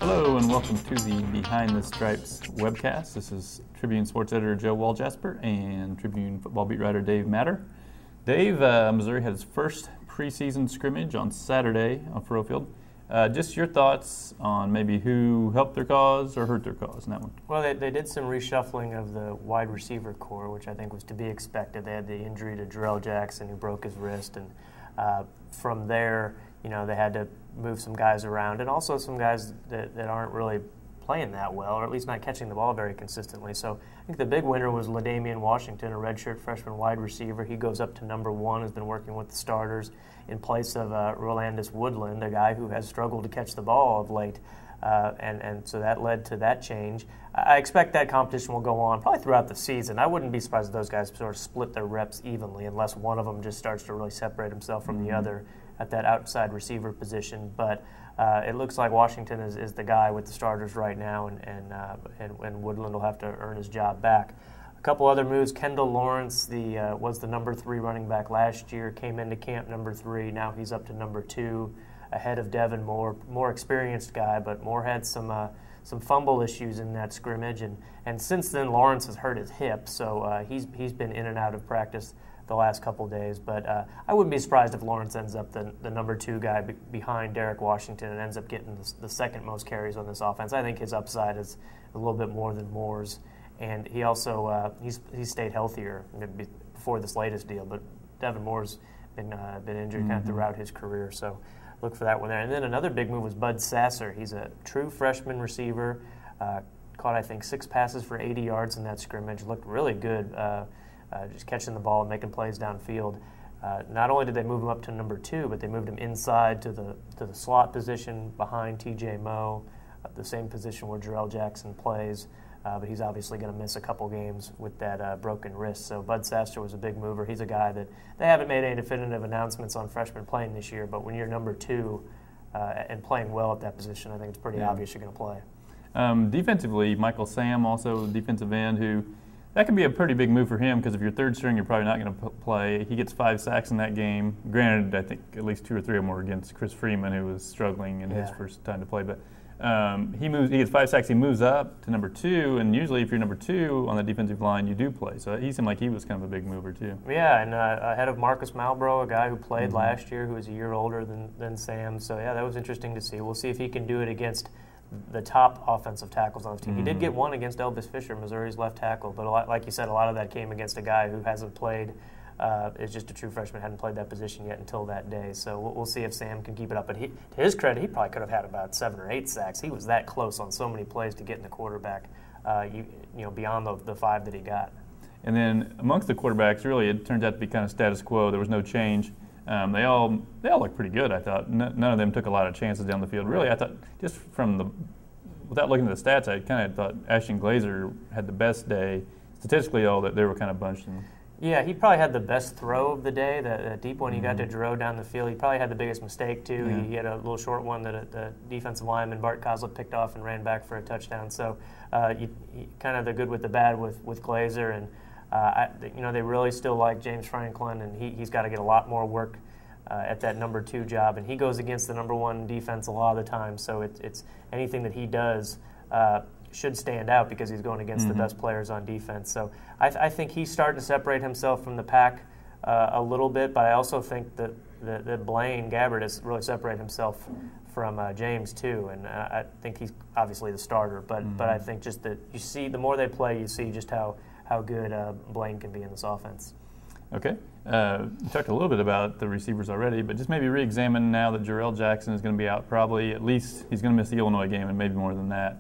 Hello and welcome to the Behind the Stripes webcast. This is Tribune sports editor Joe Walljasper and Tribune football beat writer Dave Matter. Dave, Missouri had its first preseason scrimmage on Saturday on Furrow Field. Just your thoughts on maybe who helped their cause or hurt their cause in that one. Well, they did some reshuffling of the wide receiver core, which I think was to be expected. They had the injury to Jerrell Jackson, who broke his wrist, and from there, they had to move some guys around, and also some guys that aren't really playing that well, or at least not catching the ball very consistently. So I think the big winner was LaDamian Washington, a redshirt freshman wide receiver. He goes up to number 1, has been working with the starters in place of Rolandis Woodland, a guy who has struggled to catch the ball of late. And so that led to that change. I expect that competition will go on probably throughout the season. I wouldn't be surprised if those guys sort of split their reps evenly unless one of them just starts to really separate himself from the other at that outside receiver position. But it looks like Washington is the guy with the starters right now, and Woodland will have to earn his job back. A couple other moves. Kendall Lawrence was the number 3 running back last year, came into camp number 3. Now he's up to number 2, ahead of Devin Moore, more experienced guy, but Moore had some fumble issues in that scrimmage, and since then Lawrence has hurt his hip, so he's been in and out of practice the last couple days. But I wouldn't be surprised if Lawrence ends up the number 2 guy behind Derek Washington and ends up getting the second most carries on this offense. I think his upside is a little bit more than Moore's, and he also he's stayed healthier before this latest deal. But Devin Moore's been injured kind of throughout his career, so look for that one there. And then another big move was Bud Sasser. He's a true freshman receiver. Caught, I think, 6 passes for 80 yards in that scrimmage. Looked really good, just catching the ball and making plays downfield. Not only did they move him up to number 2, but they moved him inside to the slot position behind T.J. Moe, the same position where Jerrell Jackson plays. But he's obviously going to miss a couple games with that broken wrist. So Bud Sasser was a big mover. He's a guy that they haven't made any definitive announcements on freshmen playing this year, but when you're number 2 and playing well at that position, I think it's pretty obvious you're going to play. Defensively, Michael Sam, also defensive end, who that can be a pretty big move for him because if you're third string, you're probably not going to play. He gets 5 sacks in that game. Granted, I think at least 2 or 3 of them were against Chris Freeman, who was struggling in his first time to play. But he gets 5 sacks. He moves up to number 2, and usually if you're number 2 on the defensive line, you do play. So he seemed like he was kind of a big mover too. Yeah, and ahead of Marcus Malbrough, a guy who played last year, who was a year older than Sam. So yeah, that was interesting to see. We'll see if he can do it against the top offensive tackles on the team. He did get one against Elvis Fisher, Missouri's left tackle, but like you said, a lot of that came against a guy who hasn't played. Is just a true freshman, hadn't played that position yet until that day. So we'll see if Sam can keep it up. But to his credit, he probably could have had about 7 or 8 sacks. He was that close on so many plays to getting the quarterback, beyond the 5 that he got. And then amongst the quarterbacks, really, it turns out to be kind of status quo. There was no change. They all looked pretty good, I thought. None of them took a lot of chances down the field. Really, I thought just without looking at the stats, I kind of thought Ashton Glazer had the best day. Statistically, though, that they were kind of bunched. Yeah, he probably had the best throw of the day, the deep one he got to Jerrell down the field. He probably had the biggest mistake, too. Yeah. He had a little short one that the defensive lineman, Bart Kozlip, picked off and ran back for a touchdown. So kind of the good with the bad with Glazer. And, they really still like James Franklin, and he's got to get a lot more work at that number 2 job. And he goes against the number 1 defense a lot of the time. So it's anything that he does should stand out because he's going against the best players on defense. So I think he's starting to separate himself from the pack a little bit, but I also think that Blaine Gabbert has really separated himself from James too, and I think he's obviously the starter, but I think just that you see, the more they play, you see just how good Blaine can be in this offense. Okay. You talked a little bit about the receivers already, but just maybe re-examine now that Jerrell Jackson is going to be out probably, at least he's going to miss the Illinois game and maybe more than that.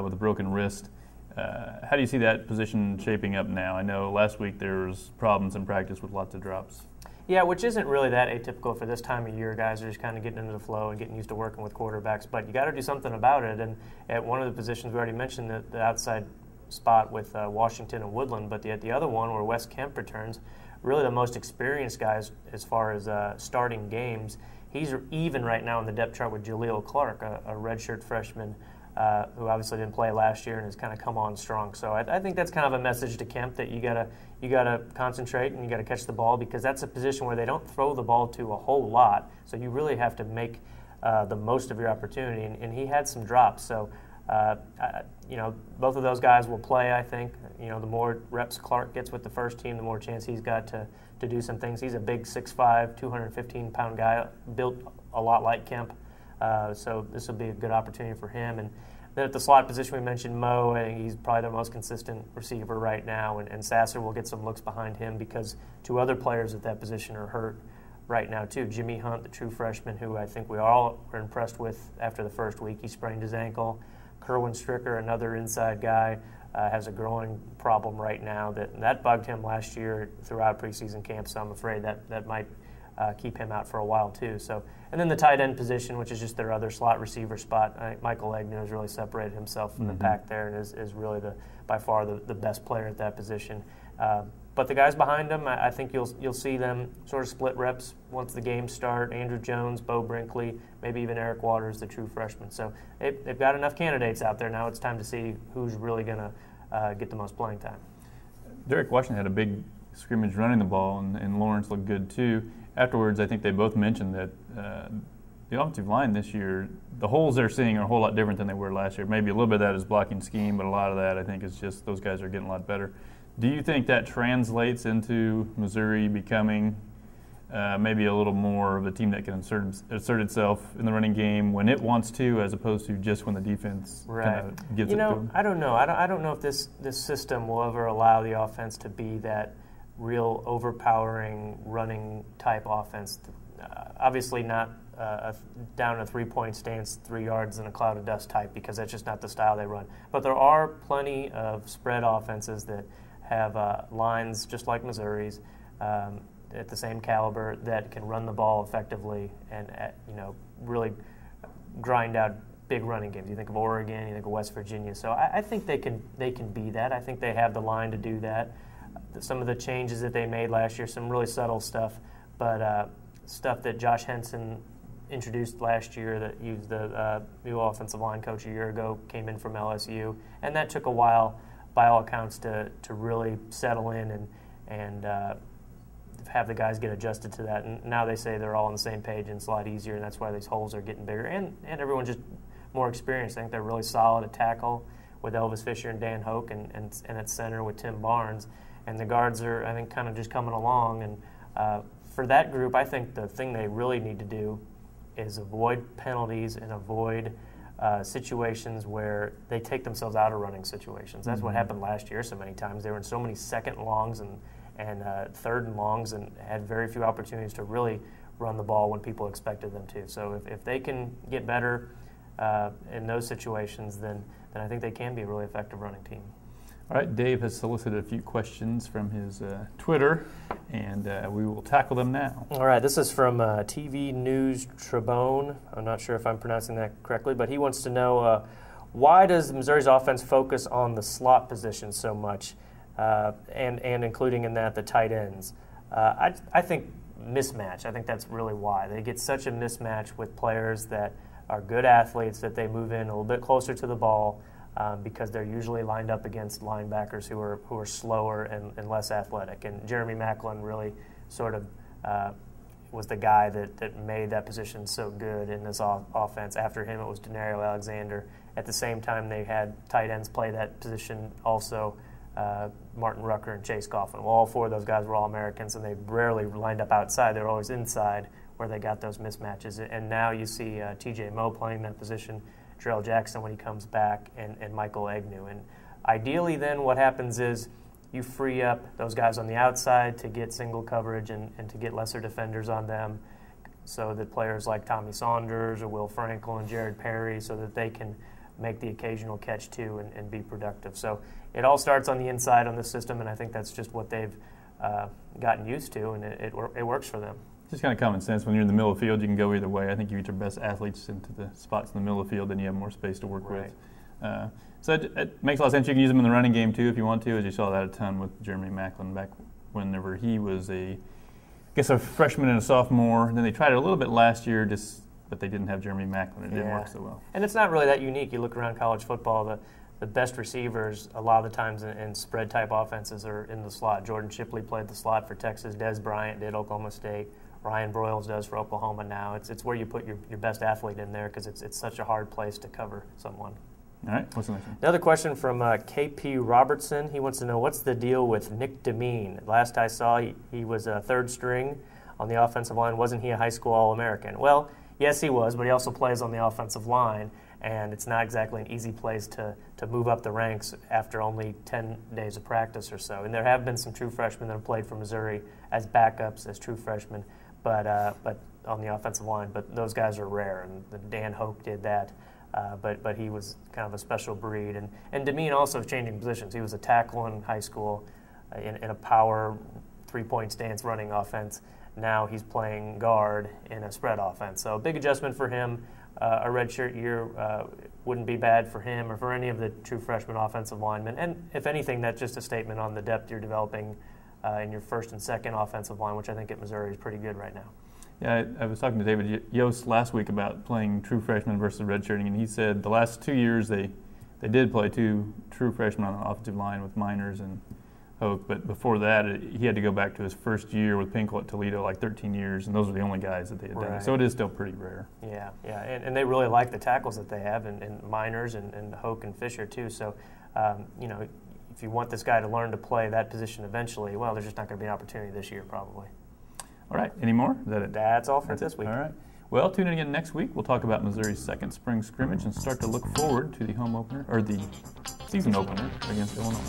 With a broken wrist. How do you see that position shaping up now? I know last week there was problems in practice with lots of drops. Yeah, which isn't really that atypical for this time of year. Guys are just kind of getting into the flow and getting used to working with quarterbacks, but you got to do something about it. And at one of the positions we already mentioned, the outside spot with Washington and Woodland, but at the other one where Wes Kemp returns, really the most experienced guys as far as starting games. He's even right now in the depth chart with Jaleel Clark, a redshirt freshman who obviously didn't play last year and has kind of come on strong. So I think that's kind of a message to Kemp that you gotta concentrate and you gotta catch the ball, because that's a position where they don't throw the ball to a whole lot. So you really have to make the most of your opportunity. And he had some drops. So both of those guys will play. I think the more reps Clark gets with the first team, the more chance he's got to do some things. He's a big 6'5", 215-pound guy, built a lot like Kemp. So this will be a good opportunity for him. And then at the slot position, we mentioned Mo. I think he's probably the most consistent receiver right now. And Sasser will get some looks behind him because two other players at that position are hurt right now too. Jimmy Hunt, the true freshman, who I think we all were impressed with after the first week. He sprained his ankle. Kerwin Stricker, another inside guy, has a growing problem right now that bugged him last year throughout preseason camp. So I'm afraid that might keep him out for a while too. So, and then the tight end position, which is just their other slot receiver spot. Michael Agnew has really separated himself from the pack there and is really by far the best player at that position. But the guys behind him, I think you'll see them sort of split reps once the games start. Andrew Jones, Bo Brinkley, maybe even Eric Waters, the true freshman. So they've got enough candidates out there. Now it's time to see who's really going to get the most playing time. Derek Washington had a big scrimmage running the ball, and Lawrence looked good too. Afterwards, I think they both mentioned that the offensive line this year, the holes they're seeing are a whole lot different than they were last year. Maybe a little bit of that is blocking scheme, but a lot of that I think is just those guys are getting a lot better. Do you think that translates into Missouri becoming maybe a little more of a team that can assert itself in the running game when it wants to, as opposed to just when the defense kind of gives it to them? I don't know. I don't know if this system will ever allow the offense to be that real overpowering running type offense. Obviously not down a three-point stance, 3 yards in a cloud of dust type, because that's just not the style they run. But there are plenty of spread offenses that have lines just like Missouri's at the same caliber that can run the ball effectively and really grind out big running games. You think of Oregon, you think of West Virginia. So I think they can be that. I think they have the line to do that. Some of the changes that they made last year, some really subtle stuff, but stuff that Josh Henson introduced last year, that used the new offensive line coach a year ago, came in from LSU, and that took a while by all accounts to really settle in and have the guys get adjusted to that. And now they say they're all on the same page and it's a lot easier, and that's why these holes are getting bigger. And everyone's just more experienced. I think they're really solid at tackle with Elvis Fisher and Dan Hoke, and at center with Tim Barnes. And the guards are, I think, kind of just coming along. And for that group, I think the thing they really need to do is avoid penalties and avoid situations where they take themselves out of running situations. That's what happened last year so many times. They were in so many second and longs and third and longs and had very few opportunities to really run the ball when people expected them to. So if they can get better in those situations, then I think they can be a really effective running team. All right, Dave has solicited a few questions from his Twitter, and we will tackle them now. All right, this is from TV News Tribune. I'm not sure if I'm pronouncing that correctly, but he wants to know why does Missouri's offense focus on the slot position so much, and including in that the tight ends? I think mismatch. I think that's really why. They get such a mismatch with players that are good athletes that they move in a little bit closer to the ball, because they're usually lined up against linebackers who are slower and less athletic. And Jeremy Maclin really sort of was the guy that made that position so good in this offense. After him, it was Denario Alexander. At the same time, they had tight ends play that position also, Martin Rucker and Chase Coughlin. Well, all four of those guys were All-Americans, and they rarely lined up outside. They were always inside where they got those mismatches. And now you see T.J. Moe playing that position, Jerrell Jackson when he comes back, and Michael Agnew. And ideally then what happens is you free up those guys on the outside to get single coverage and to get lesser defenders on them, so that players like Tommy Saunders or Will Frankel and Jared Perry, so that they can make the occasional catch too and be productive. So it all starts on the inside on this system, and I think that's just what they've gotten used to, and it works for them. Just kind of common sense. When you're in the middle of the field, you can go either way. I think you get your best athletes into the spots in the middle of the field, then you have more space to work with. So it makes a lot of sense. You can use them in the running game too if you want to, as you saw that a ton with Jeremy Maclin back whenever he was a freshman and a sophomore. And then they tried it a little bit last year, just but they didn't have Jeremy Macklin. It didn't work so well. And it's not really that unique. You look around college football, the best receivers a lot of the times in spread-type offenses are in the slot. Jordan Shipley played the slot for Texas. Des Bryant did Oklahoma State. Ryan Broyles does for Oklahoma now. It's where you put your best athlete in there because it's such a hard place to cover someone. All right, what's the next one? Another question from KP Robertson. He wants to know, what's the deal with Nick Demeen? Last I saw, he was a third string on the offensive line. Wasn't he a high school All-American? Well, yes, he was, but he also plays on the offensive line, and it's not exactly an easy place to move up the ranks after only 10 days of practice or so. And there have been some true freshmen that have played for Missouri as backups, as true freshmen, but on the offensive line. But those guys are rare, and Dan Hoke did that. But he was kind of a special breed. And Demeen also is changing positions. He was a tackle in high school in a power three-point stance running offense. Now he's playing guard in a spread offense. So a big adjustment for him. A redshirt year wouldn't be bad for him or for any of the true freshman offensive linemen. And if anything, that's just a statement on the depth you're developing in your first and second offensive line, which I think at Missouri is pretty good right now. Yeah, I was talking to David Yost last week about playing true freshmen versus redshirting, and he said the last 2 years they did play two true freshmen on the offensive line with Miners and Hoke, but before that he had to go back to his first year with Pinkel at Toledo, like 13 years, and those were the only guys that they had done. So it is still pretty rare. Yeah, and they really like the tackles that they have, and Miners and Hoke and Fisher too. So, if you want this guy to learn to play that position eventually, well, there's just not going to be an opportunity this year probably. All right, any more? Is that it? That's all for this week. All right. Well, tune in again next week. We'll talk about Missouri's second spring scrimmage and start to look forward to the home opener, or the season opener against Illinois.